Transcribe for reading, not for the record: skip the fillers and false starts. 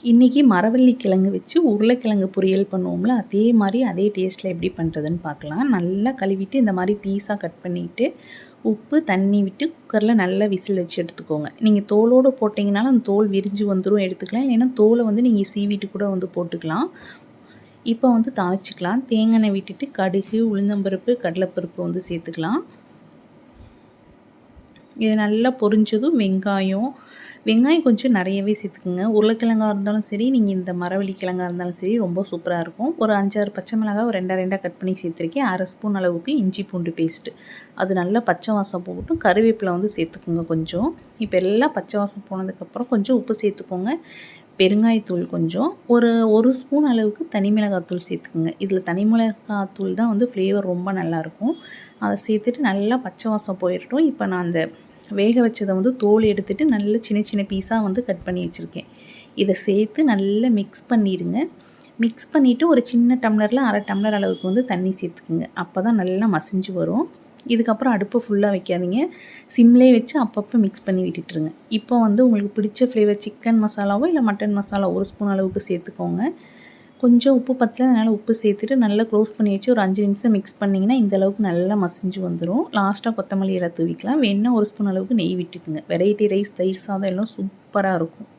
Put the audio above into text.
இன்றைக்கி மரவள்ளி கிழங்கு வச்சு உருளைக்கிழங்கு பொரியல் பண்ணுவோம்ல, அதே மாதிரி அதே டேஸ்ட்டில் எப்படி பண்ணுறதுன்னு பார்க்கலாம். நல்லா கழுவிட்டு இந்த மாதிரி பீஸாக கட் பண்ணிவிட்டு உப்பு தண்ணி விட்டு குக்கரில் நல்லா விசில் வச்சு எடுத்துக்கோங்க. நீங்கள் தோலோடு போட்டிங்கனாலும் அந்த தோல் விரிஞ்சு வந்துடும், எடுத்துக்கலாம். இல்லைன்னா தோலை வந்து நீங்கள் சீவிட்டு கூட வந்து போட்டுக்கலாம். இப்போ வந்து தாளிச்சிக்கலாம். தேங்காய் எண்ணெய் விட்டுட்டு கடுகு, உளுந்தம்பருப்பு, கடலைப்பருப்பு வந்து சேர்த்துக்கலாம். இது நல்லா பொரிஞ்சதும் வெங்காயம் கொஞ்சம் நிறையவே சேர்த்துக்குங்க. உருளைக்கிழங்கா இருந்தாலும் சரி, நீங்கள் இந்த மரவள்ளி கிழங்கா இருந்தாலும் சரி, ரொம்ப சூப்பராக இருக்கும். ஒரு 5-6 பச்சை மிளகாய் ஒரு 2 கட் பண்ணி சேர்த்துருக்கேன். 1/2 ஸ்பூன் அளவுக்கு இஞ்சி பூண்டு பேஸ்ட்டு. அது நல்லா பச்சை வாசம் போகட்டும். கருவேப்பிலை வந்து சேர்த்துக்குங்க கொஞ்சம். இப்போ எல்லாம் பச்சை வாசம் போனதுக்கப்புறம் கொஞ்சம் உப்பு சேர்த்துக்கோங்க. பெருங்காயத்தூள் கொஞ்சம், ஒரு ஸ்பூன் அளவுக்கு தனி மிளகாத்தூள் சேர்த்துக்குங்க. இதில் தனி மிளகாத்தூள் தான் வந்து ஃப்ளேவர் ரொம்ப நல்லாயிருக்கும். அதை சேர்த்துட்டு நல்லா பச்சை வாசம் போயிடட்டும். இப்போ நான் அந்த வேக வச்சதை வந்து தோல் எடுத்துட்டு நல்ல சின்ன சின்ன பீஸாக வந்து கட் பண்ணி வச்சுருக்கேன். இதை சேர்த்து நல்லா மிக்ஸ் பண்ணிடுங்க. மிக்ஸ் பண்ணிவிட்டு ஒரு சின்ன டம்ளரில் 1/2 டம்ளர் அளவுக்கு வந்து தண்ணி சேர்த்துக்குங்க. அப்போ தான் நல்லா மசிஞ்சு வரும். இதுக்கப்புறம் அடுப்பை ஃபுல்லாக வைக்காதீங்க, சிம்லேயே வச்சு அப்பப்போ மிக்ஸ் பண்ணி விட்டுட்டுருங்க. இப்போ வந்து உங்களுக்கு பிடிச்ச ஃப்ளேவர் சிக்கன் மசாலாவோ இல்லை மட்டன் மசாலா 1 ஸ்பூன் அளவுக்கு சேர்த்துக்கோங்க. கொஞ்சம் உப்பு பத்தல, அதனால் உப்பு சேர்த்துட்டு நல்லா க்ளோஸ் பண்ணி வச்சு ஒரு 5 நிமிஷம் மிக்ஸ் பண்ணிங்கன்னா இந்த அளவுக்கு நல்லா மசிஞ்சு வந்துடும். லாஸ்ட்டாக கொத்தமல்லி இலை தூவிக்கலாம். வேணுன்னா 1 ஸ்பூன் அளவுக்கு நெய் விட்டுக்குங்க. வெரைட்டி ரைஸ், தயிர் சாதம் எல்லாம் சூப்பராக இருக்கும்.